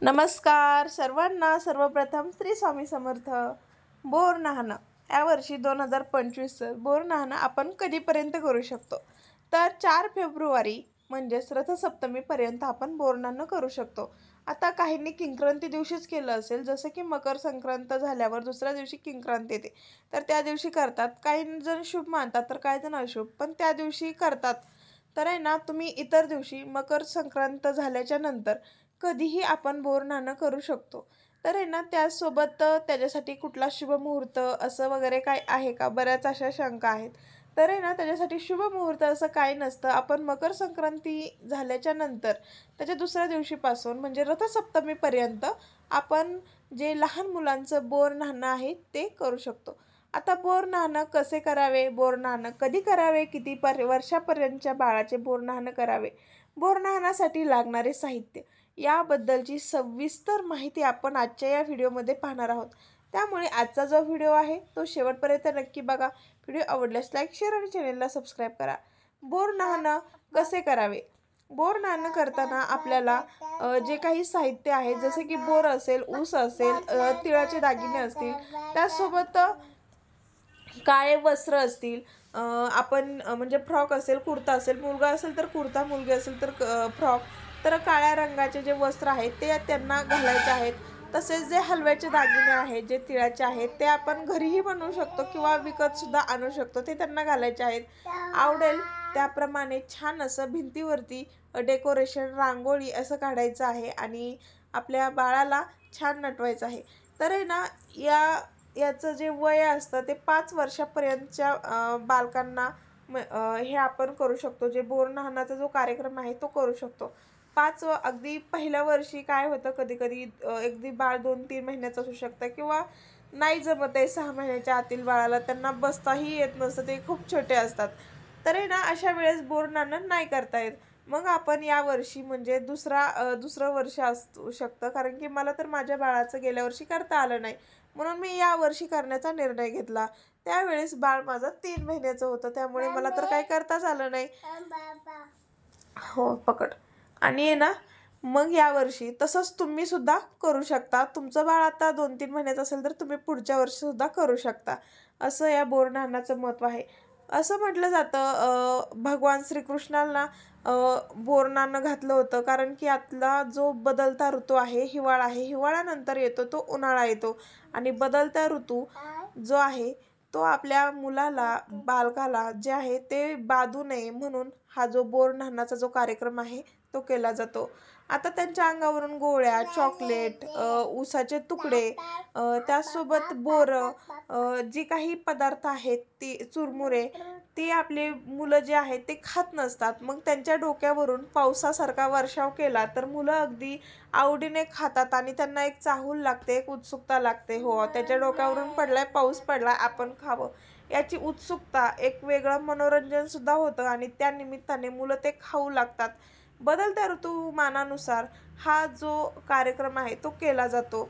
नमस्कार सर्वांना. सर्वप्रथम श्री स्वामी समर्थ. बोर नाहनं यावर्षी 2025 बोर नाहनं आपण कधीपर्यंत करू शकतो? तर 4 फेब्रुवारी म्हणजेच रथसप्तमीपर्यंत आपण बोर नाहनं करू शकतो. आता काहींनी किंक्रांती दिवशीच केलं असेल, जसं की मकर संक्रांत झाल्यावर दुसऱ्या दिवशी किंक्रांती येते, तर त्या दिवशी करतात. काही जण शुभ मानतात तर काही जण अशुभ, पण त्या दिवशी करतात. तर आहे ना, तुम्ही इतर दिवशी मकर संक्रांत झाल्याच्या नंतर कधीही आपण बोर नाणं करू शकतो. तर आहे ना, त्यासोबत त्याच्यासाठी कुठला शुभ मुहूर्त असं वगैरे काय आहे का? बऱ्याच अशा शंका आहेत. तर आहे ना, त्याच्यासाठी शुभ मुहूर्त असं काही नसतं. आपण मकर संक्रांती झाल्याच्या नंतर त्याच्या दुसऱ्या दिवशीपासून म्हणजे रथसप्तमीपर्यंत आपण जे लहान मुलांचं बोर नाणं आहे ते करू शकतो. आता बोर नाणं कसे करावे, बोर नाणं कधी करावे, किती वर्षापर्यंतच्या बाळाचे बोर नाणं करावे, बोर नाहण्यासाठी लागणारे साहित्य याबद्दलची सविस्तर माहिती आपण आजच्या या व्हिडिओमध्ये पाहणार आहोत. त्यामुळे आजचा जो व्हिडिओ आहे तो शेवटपर्यंत नक्की बघा. व्हिडिओ आवडल्यास लाईक, शेअर आणि चॅनेलला सबस्क्राईब करा. बोर नाहणं कसे करावे? बोर नाहणं करताना आपल्याला जे काही साहित्य आहे, जसे की बोर असेल, ऊस असेल, तिळाचे दागिने असतील, त्यासोबत काळे वस्त्र असतील, आपण म्हणजे फ्रॉक असेल, कुर्ता असेल, मुलगा असेल तर कुर्ता, मुलगी असेल तर फ्रॉक. तर काळ्या रंगाचे जे वस्त्र आहेत ते त्यांना घालायचे आहेत. तसेच जे हलव्याचे दागिने आहेत, जे तिळाचे आहेत, ते आपण घरीही बनवू शकतो किंवा विकतसुद्धा आणू शकतो. ते त्यांना घालायचे आहेत. आवडेल त्याप्रमाणे छान असं भिंतीवरती डेकोरेशन, रांगोळी असं काढायचं आहे आणि आपल्या बाळाला छान नटवायचं आहे. तर आहे ना, याचं जे वय असतं ते 5 वर्षापर्यंतच्या बालकांना हे आपण करू शकतो. जे बोर नाहण्याचा जो कार्यक्रम आहे तो करू शकतो. अगदी पहिल्या वर्षी काय होतं, कधी-कधी अगदी बाळ 2-3 महिन्याचं असू शकतं किंवा नाही जमत आहे 6 महिन्याच्या आतील बाळाला, त्यांना बसताही येत नसतं, ते खूप छोटे असतात. तर आहे ना, अशा वेळेस बोर नाणं नाही करता येत. मग आपण यावर्षी म्हणजे दुसरं वर्ष असू शकतं, कारण की मला तर माझ्या बाळाचं गेल्या वर्षी करता आलं नाही. म्हणून मी यावर्षी करण्याचा निर्णय घेतला. त्यावेळेस बाळ माझं 3 महिन्याचं होतं, त्यामुळे मला तर काही करताच आलं नाही. हो, पकड. आणि आहे ना, मग यावर्षी तसंच तुम्ही सुद्धा करू शकता. तुमचं बाळ आता 2-3 महिन्याचं असेल तर तुम्ही पुढच्या वर्षी सुद्धा करू शकता. असं या बोर नाहण्याचं महत्त्व आहे. असं म्हटलं जातं, भगवान श्रीकृष्णाला बोर नाणं घातलं होतं, कारण की आतला जो बदलता ऋतू आहे, हिवाळा आहे. हिवाळ्यानंतर येतो तो उन्हाळा येतो आणि बदलता ऋतू जो आहे तो आपल्या मुलाला, बालकाला जे आहे ते बाधू नये म्हणून हा जो बोर नाहण्याचा जो कार्यक्रम आहे तो केला जातो. आता त्यांच्या अंगावरून गोळ्या, चॉकलेट, ऊसाचे तुकडे, त्यासोबत बोरं, जी काही पदार्थ आहेत ती चुरमुरे, ती आपले मुलं जे आहेत ते खात नसतात. मग त्यांच्या डोक्यावरून पावसासारखा वर्षाव केला तर मुलं अगदी आवडीने खातात आणि त्यांना एक चाहूल लागते, एक उत्सुकता लागते. हो, त्याच्या डोक्यावरून पडलाय, पाऊस पडलाय, आपण खावं, याची उत्सुकता, एक वेगळं मनोरंजन सुद्धा होतं आणि त्या निमित्ताने मुलं ते खाऊ लागतात. बदलत्या ऋतुमानानुसार हा जो कार्यक्रम आहे तो केला जातो.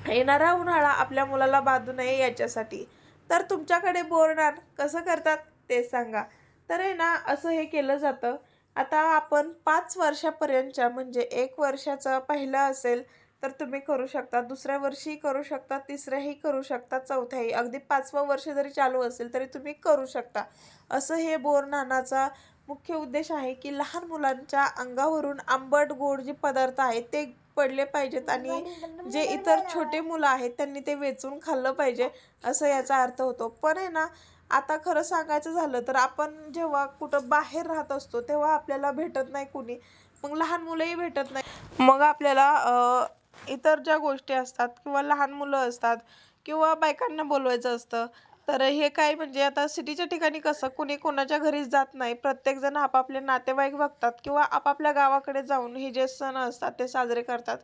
येणारा उन्हाळा आपल्या मुलाला बाधू नये याच्यासाठी. तर तुमच्याकडे बोर नाण कसं करतात ते सांगा. तर आहे ना, असं हे केलं जातं. आता आपण 5 वर्षापर्यंतच्या म्हणजे 1 वर्षाचा पहिला असेल तर तुम्ही करू शकता, दुसऱ्या वर्षी करू शकता, तिसऱ्याही करू शकता, चौथ्याही, अगदी 5वं वर्ष जरी चालू असेल तरी तुम्ही करू शकता. असं हे बोर नाणाचा मुख्य उद्देश आहे की लहान मुलांच्या अंगावरून आंबट गोड जे पदार्थ आहेत ते पडले पाहिजेत आणि जे इतर छोटे मुलं आहेत त्यांनी ते वेचून खाल्लं पाहिजे, असं याचा अर्थ होतो. पण आहे ना, आता खरं सांगायचं झालं तर आपण जेव्हा कुठं बाहेर राहत असतो तेव्हा आपल्याला भेटत नाही कुणी, मग लहान मुलंही भेटत नाही. मग आपल्याला इतर ज्या गोष्टी असतात किंवा लहान मुलं असतात किंवा बायकांना बोलवायचं असतं, तर हे काय म्हणजे आता सिटीच्या ठिकाणी कसं कुणी कोणाच्या घरी जात नाही. प्रत्येकजण आपापले नातेवाईक बघतात किंवा आपापल्या गावाकडे जाऊन हे जे सण असतात ते साजरे करतात.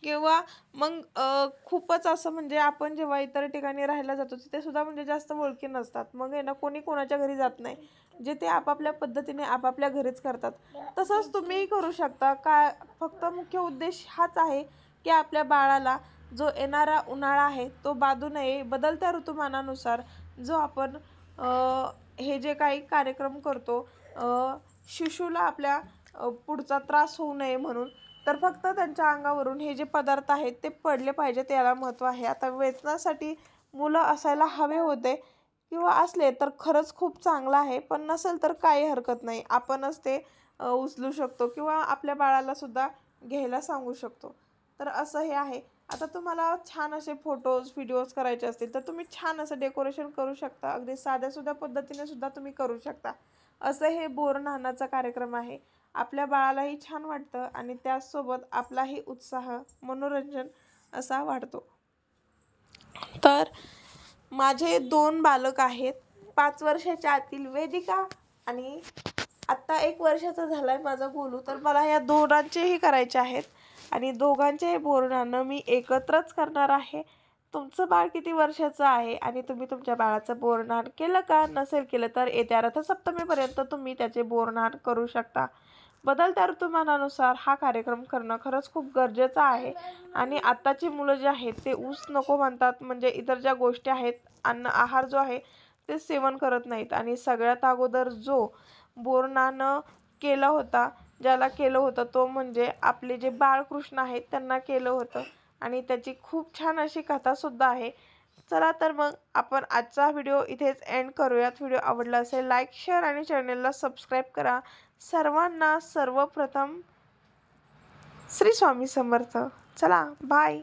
किंवा मग खूपच असं म्हणजे आपण जेव्हा इतर ठिकाणी राहायला जातो तिथे सुद्धा म्हणजे जास्त ओळखी नसतात. मग आहे ना, कोणी कोणाच्या घरी जात नाही. जे ते आपापल्या पद्धतीने आपापल्या घरीच करतात. तसंच तुम्हीही करू शकता. काय फक्त मुख्य उद्देश हाच आहे की आपल्या बाळाला जो येणारा उन्हाळा आहे तो बाधू नये. बदलत्या ऋतुमानानुसार जो आपण हे जे काही कार्यक्रम करतो, शिशूला आपल्या पुढचा त्रास होऊ नये म्हणून, तर फक्त त्यांच्या अंगावरून हे जे पदार्थ आहेत ते पडले पाहिजेत, याला महत्त्व आहे. आता वेचण्यासाठी मुलं असायला हवे होते किंवा असले तर खरंच खूप चांगलं आहे, पण नसेल तर काही हरकत नाही. आपणच ते उचलू शकतो किंवा आपल्या बाळाला सुद्धा घ्यायला सांगू शकतो. तर असं हे आहे. आता तुम्हाला छान असे फोटोज व्हिडिओज करायचे असतील तर तुम्ही छान असं डेकोरेशन करू शकता. अगदी साध्या पद्धतीने सुद्धा तुम्ही करू शकता. असं हे बोरनानाचा कार्यक्रम आहे. आपल्या बाळालाही छान वाटतं आणि त्याचसोबत आपलाही उत्साह, मनोरंजन असा वाढतो. तर माझे 2 बालक आहेत. 5 वर्षाच्या आतील वेदिका आणि आत्ता 1 वर्षाचा झालाय माझा गोलू. तर मला या दोघांचेही करायचे आहेत आणि दोघांचे बोरनाणं मी एकत्रच करणार आहे. तुमचं बाळ किती वर्षाचं आहे आणि तुम्ही तुमच्या बाळाचं बोरनाण केलं का? नसेल केलं तर येत्या रथसप्तमीपर्यंत तुम्ही त्याचे बोरनाण करू शकता. बदलत्या ऋतुमानानुसार हा कार्यक्रम करणं खरंच खूप गरजेचं आहे. आणि आत्ताची मुलं जी आहेत ते ऊस नको म्हणतात, म्हणजे इतर ज्या गोष्टी आहेत, आहार जो आहे ते सेवन करत नाहीत. आणि सगळ्यात अगोदर जो बोरनाणं केला होता, ज्याला केलं होतं तो म्हणजे आपले जे बाळकृष्ण आहेत त्यांना केलं होतं. आणि त्याची खूप छान अशी कथासुद्धा आहे. चला तर मग आपण आजचा व्हिडिओ इथेच एंड करूयात. व्हिडिओ आवडला असेल लाईक, शेअर आणि चॅनलला सबस्क्राईब करा. सर्वांना सर्वप्रथम श्री स्वामी समर्थ. चला बाय.